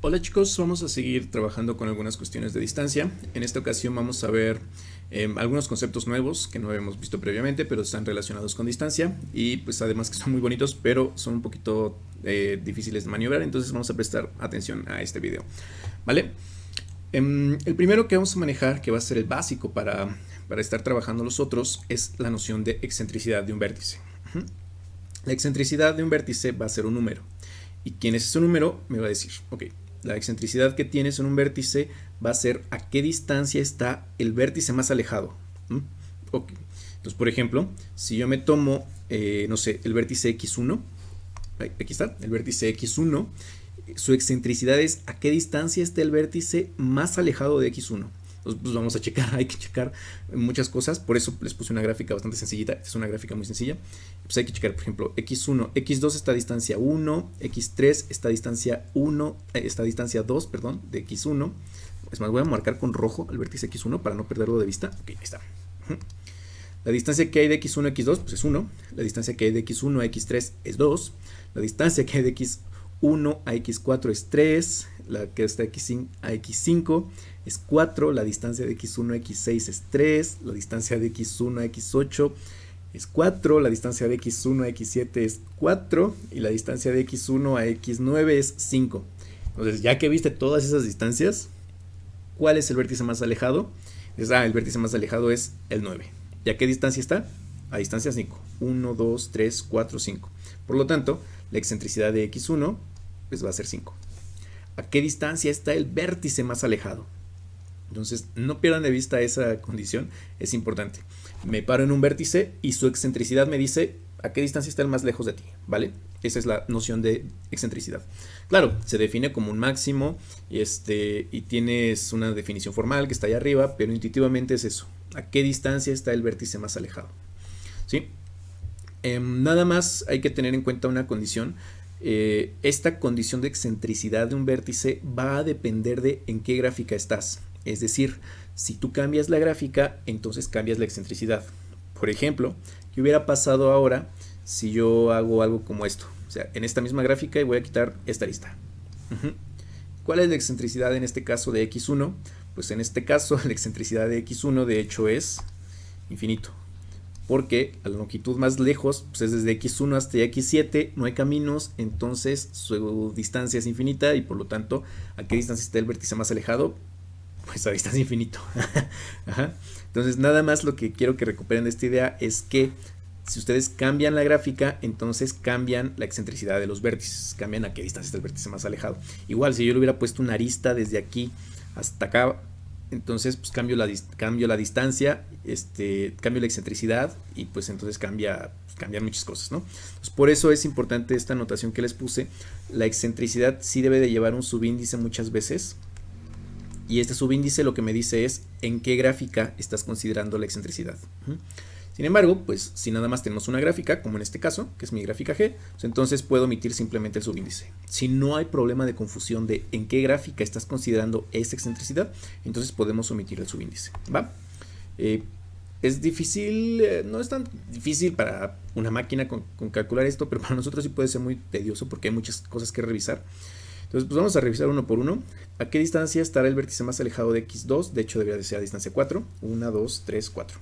Hola chicos, vamos a seguir trabajando con algunas cuestiones de distancia. En esta ocasión vamos a ver algunos conceptos nuevos que no habíamos visto previamente, pero están relacionados con distancia y pues además que son muy bonitos, pero son un poquito difíciles de maniobrar, entonces vamos a prestar atención a este video. ¿Vale? El primero que vamos a manejar, que va a ser el básico para estar trabajando los otros, es la noción de excentricidad de un vértice. La excentricidad de un vértice va a ser un número. ¿Y quién es ese número? Me va a decir, ok, la excentricidad que tienes en un vértice va a ser a qué distancia está el vértice más alejado. Ok, entonces por ejemplo, si yo me tomo, no sé, el vértice x1, aquí está, el vértice x1, su excentricidad es a qué distancia está el vértice más alejado de x1. Entonces, pues vamos a checar, hay que checar muchas cosas, por eso les puse una gráfica bastante sencillita, esta es una gráfica muy sencilla. Pues hay que checar, por ejemplo, x1, x2 está a distancia 1, x3 está a distancia 1, está a distancia 2, perdón, de x1. Es más, voy a marcar con rojo el vértice x1 para no perderlo de vista. Ok, ahí está. La distancia que hay de x1 a x2 pues es 1, la distancia que hay de x1 a x3 es 2, la distancia que hay de x1 a x4 es 3, la que está de x5 a x5 es 4, la distancia de x1 a x6 es 3, la distancia de x1 a x8 es 4, la distancia de x1 a x7 es 4 y la distancia de x1 a x9 es 5. Entonces, ya que viste todas esas distancias, ¿cuál es el vértice más alejado? El vértice más alejado es el 9. ¿Y a qué distancia está? A distancia 5. 1, 2, 3, 4, 5. Por lo tanto, la excentricidad de x1 pues va a ser 5. ¿A qué distancia está el vértice más alejado? Entonces, no pierdan de vista esa condición, es importante. Me paro en un vértice y su excentricidad me dice a qué distancia está el más lejos de ti, ¿vale? Esa es la noción de excentricidad. Claro, se define como un máximo y tienes una definición formal que está ahí arriba, pero intuitivamente es eso. ¿A qué distancia está el vértice más alejado? ¿Sí? Nada más hay que tener en cuenta una condición. Esta condición de excentricidad de un vértice va a depender de en qué gráfica estás. Es decir, si tú cambias la gráfica, entonces cambias la excentricidad. Por ejemplo, ¿qué hubiera pasado ahora si yo hago algo como esto? O sea, en esta misma gráfica y voy a quitar esta lista. ¿Cuál es la excentricidad en este caso de x1? Pues en este caso la excentricidad de x1 de hecho es infinito. Porque a la longitud más lejos pues es desde x1 hasta x7, no hay caminos, entonces su distancia es infinita y por lo tanto, ¿a qué distancia está el vértice más alejado? Pues a distancia infinito. Ajá. Entonces nada más lo que quiero que recuperen de esta idea es que si ustedes cambian la gráfica, entonces cambian la excentricidad de los vértices, cambian a qué distancia está el vértice más alejado. Igual si yo le hubiera puesto una arista desde aquí hasta acá, entonces pues cambio la distancia, cambio la excentricidad y pues entonces cambian muchas cosas, ¿no? Entonces, por eso es importante esta notación que les puse. La excentricidad sí debe de llevar un subíndice muchas veces y este subíndice lo que me dice es en qué gráfica estás considerando la excentricidad. Sin embargo, pues si nada más tenemos una gráfica, como en este caso, que es mi gráfica G, pues entonces puedo omitir simplemente el subíndice. Si no hay problema de confusión de en qué gráfica estás considerando esta excentricidad, entonces podemos omitir el subíndice, ¿va? Es difícil, no es tan difícil para una máquina con calcular esto, pero para nosotros sí puede ser muy tedioso porque hay muchas cosas que revisar. Entonces, pues vamos a revisar uno por uno. ¿A qué distancia estará el vértice más alejado de x2? De hecho, debería de ser a distancia 4. 1, 2, 3, 4.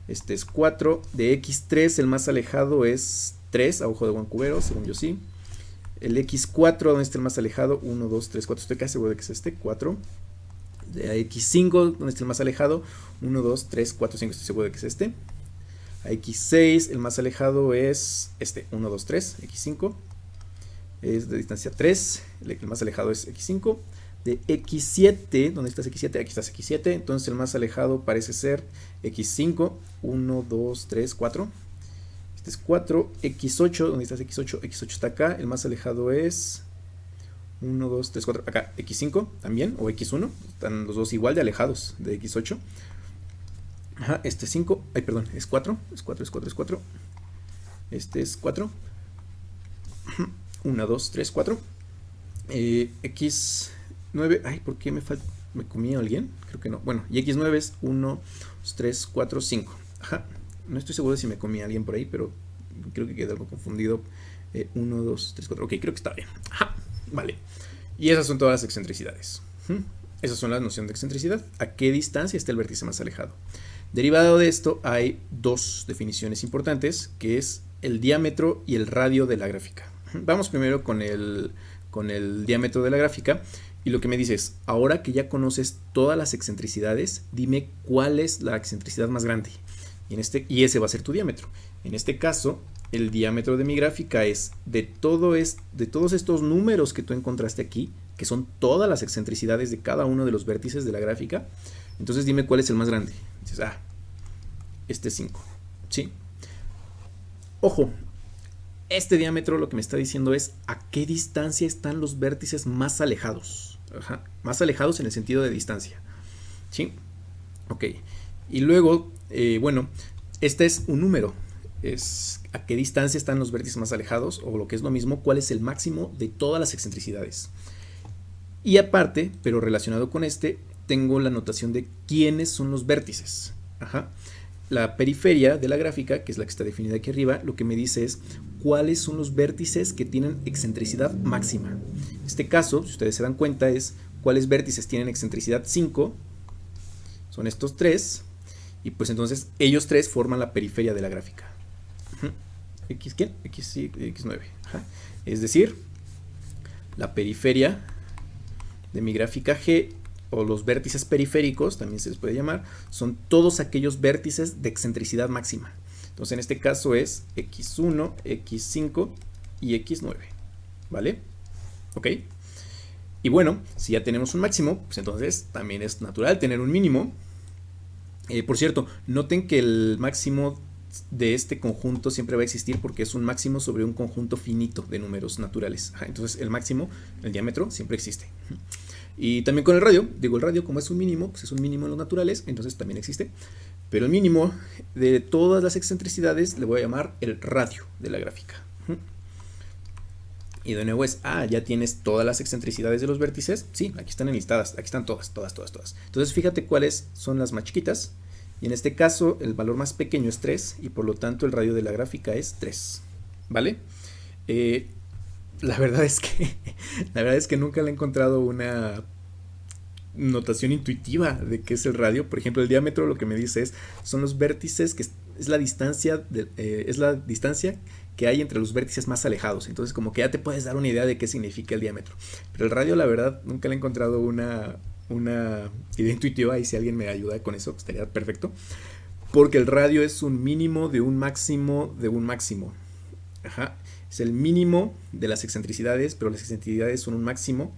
Este es 4. De x3 el más alejado es 3, a ojo de buen cubero, según yo sí. El x4, ¿dónde está el más alejado? 1, 2, 3, 4. Estoy casi seguro de que es este, 4. De x5, ¿dónde está el más alejado? 1, 2, 3, 4, 5. Estoy seguro de que es este. A x6 el más alejado es este, 1, 2, 3, x5. Es de distancia 3, el más alejado es x5. De x7, ¿dónde estás x7? Aquí estás x7, entonces el más alejado parece ser x5, 1, 2, 3, 4. Este es 4, x8, ¿dónde estás x8? x8 está acá, el más alejado es 1, 2, 3, 4, acá x5 también, o x1, están los dos igual de alejados de x8. Ajá, este es 5, ay perdón, es 4, es 4, es 4, es 4. Este es 4. 1, 2, 3, 4. X9. Ay, ¿por qué me comí a alguien? Creo que no. Bueno, y X9 es 1, 2, 3, 4, 5. Ajá. No estoy seguro de si me comí a alguien por ahí, pero creo que quedé algo confundido. 1, 2, 3, 4. Ok, creo que está bien. Ajá. Vale. Y esas son todas las excentricidades. Esas son las nociones de excentricidad. ¿A qué distancia está el vértice más alejado? Derivado de esto hay dos definiciones importantes, que es el diámetro y el radio de la gráfica. Vamos primero con el diámetro de la gráfica. Y lo que me dice es, ahora que ya conoces todas las excentricidades, dime cuál es la excentricidad más grande. Y ese va a ser tu diámetro. En este caso, el diámetro de mi gráfica es de todos estos números que tú encontraste aquí, que son todas las excentricidades de cada uno de los vértices de la gráfica. Entonces dime cuál es el más grande. Dices, este es 5. ¿Sí? Ojo, este diámetro lo que me está diciendo es a qué distancia están los vértices más alejados. Más alejados en el sentido de distancia. ¿Sí? Ok. Y luego, bueno, este es un número. Es a qué distancia están los vértices más alejados, o lo que es lo mismo, cuál es el máximo de todas las excentricidades. Y aparte, pero relacionado con este, tengo la notación de quiénes son los vértices. La periferia de la gráfica, que es la que está definida aquí arriba, lo que me dice es cuáles son los vértices que tienen excentricidad máxima. En este caso, si ustedes se dan cuenta, es cuáles vértices tienen excentricidad 5. Son estos 3. Y pues entonces ellos 3 forman la periferia de la gráfica. ¿X qué? X9. Es decir, la periferia de mi gráfica G, o los vértices periféricos, también se les puede llamar, son todos aquellos vértices de excentricidad máxima. Entonces en este caso es X1, X5 y X9. ¿Vale? ¿Ok? Y bueno, si ya tenemos un máximo, pues entonces también es natural tener un mínimo. Por cierto, noten que el máximo de este conjunto siempre va a existir porque es un máximo sobre un conjunto finito de números naturales. Entonces el máximo, el diámetro, siempre existe. Y también con el radio, el radio como es un mínimo, pues es un mínimo en los naturales, entonces también existe. Pero el mínimo de todas las excentricidades le voy a llamar el radio de la gráfica. Y de nuevo es, ya tienes todas las excentricidades de los vértices. Sí, aquí están enlistadas, aquí están todas. Entonces fíjate cuáles son las más chiquitas. Y en este caso el valor más pequeño es 3 y por lo tanto el radio de la gráfica es 3. ¿Vale? La verdad es que nunca le he encontrado una notación intuitiva de qué es el radio. Por ejemplo, el diámetro lo que me dice son los vértices, que es la distancia que hay entre los vértices más alejados. Entonces como que ya te puedes dar una idea de qué significa el diámetro. Pero el radio, la verdad, nunca le he encontrado una idea intuitiva, y si alguien me ayuda con eso, estaría perfecto. Porque el radio es un mínimo de un máximo de un máximo. Es el mínimo de las excentricidades, pero las excentricidades son un máximo.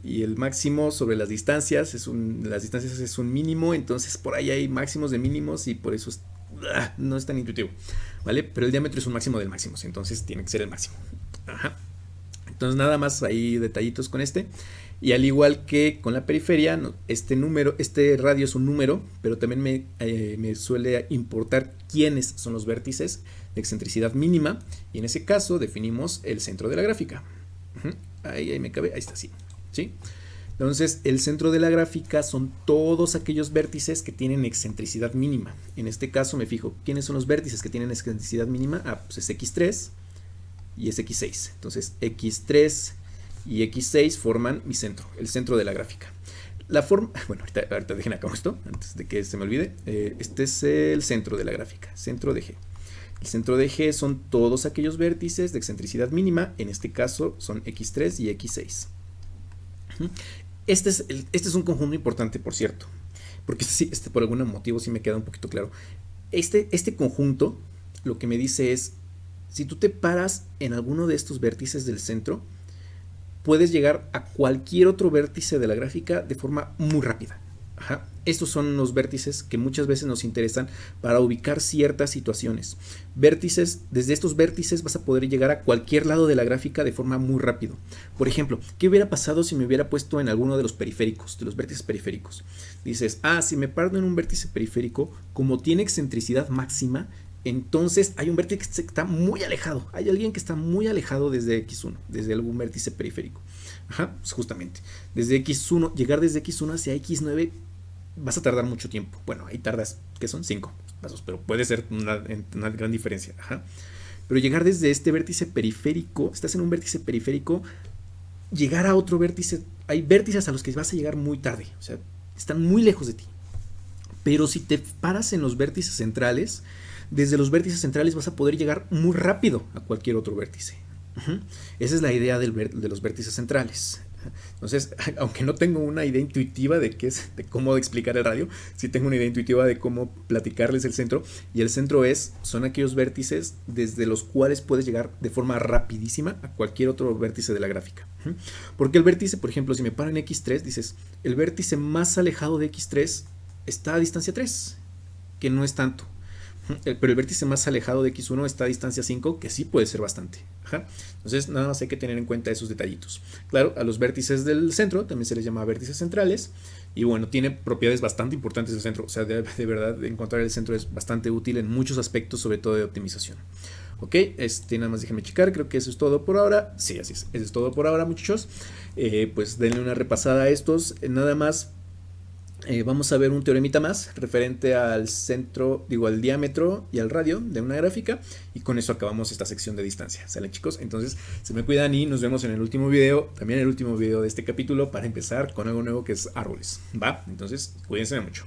Y el máximo sobre las distancias es un mínimo. Entonces por ahí hay máximos de mínimos y por eso no es tan intuitivo. ¿Vale? Pero el diámetro es un máximo del máximo, entonces tiene que ser el máximo. Entonces nada más ahí detallitos con este. Y al igual que con la periferia, este radio es un número, pero también me suele importar quiénes son los vértices de excentricidad mínima. Y en ese caso definimos el centro de la gráfica. Ahí me cabe, ahí está, sí. Entonces el centro de la gráfica son todos aquellos vértices que tienen excentricidad mínima. En este caso me fijo, ¿quiénes son los vértices que tienen excentricidad mínima? Pues es X3 y es X6. Entonces X3 y X6 forman mi centro, el centro de la gráfica. Bueno, ahorita dejen acá esto, antes de que se me olvide. Este es el centro de la gráfica, centro de G. El centro de G son todos aquellos vértices de excentricidad mínima, en este caso son X3 y X6. Este es un conjunto importante, por cierto, porque por algún motivo sí me queda un poquito claro. Este conjunto lo que me dice es, si tú te paras en alguno de estos vértices del centro, puedes llegar a cualquier otro vértice de la gráfica de forma muy rápida. Estos son los vértices que muchas veces nos interesan para ubicar ciertas situaciones. Desde estos vértices vas a poder llegar a cualquier lado de la gráfica de forma muy rápido. Por ejemplo, ¿qué hubiera pasado si me hubiera puesto en alguno de los periféricos, de los vértices periféricos? Dices, si me paro en un vértice periférico, como tiene excentricidad máxima, entonces hay un vértice que está muy alejado. Hay alguien que está muy alejado desde X1, desde algún vértice periférico. Pues justamente. Llegar desde X1 hacia X9 vas a tardar mucho tiempo. Bueno, ahí tardas, ¿qué son? 5 pasos, pero puede ser una gran diferencia. Pero llegar desde este vértice periférico, estás en un vértice periférico, llegar a otro vértice, hay vértices a los que vas a llegar muy tarde, o sea, están muy lejos de ti. Pero si te paras en los vértices centrales, desde los vértices centrales vas a poder llegar muy rápido a cualquier otro vértice. Esa es la idea de los vértices centrales. Entonces, aunque no tengo una idea intuitiva de cómo explicar el radio, sí tengo una idea intuitiva de cómo platicarles el centro. Y el centro son aquellos vértices desde los cuales puedes llegar de forma rapidísima a cualquier otro vértice de la gráfica. Porque el vértice, por ejemplo, si me paro en X3, dices, el vértice más alejado de X3 está a distancia 3, que no es tanto. Pero el vértice más alejado de X1 está a distancia 5, que sí puede ser bastante. Entonces nada más hay que tener en cuenta esos detallitos. Claro, a los vértices del centro también se les llama vértices centrales. Y bueno, tiene propiedades bastante importantes el centro. O sea, de verdad encontrar el centro es bastante útil en muchos aspectos, sobre todo de optimización. Ok, nada más déjenme checar, creo que eso es todo por ahora. Sí, así es, eso es todo por ahora, muchachos. Pues denle una repasada a estos. Nada más. Vamos a ver un teoremita más referente al centro, al diámetro y al radio de una gráfica, y con eso acabamos esta sección de distancia. ¿Sale, chicos? Entonces se me cuidan y nos vemos en el último video, también el último video de este capítulo, para empezar con algo nuevo que es árboles. ¿Va? Entonces cuídense mucho.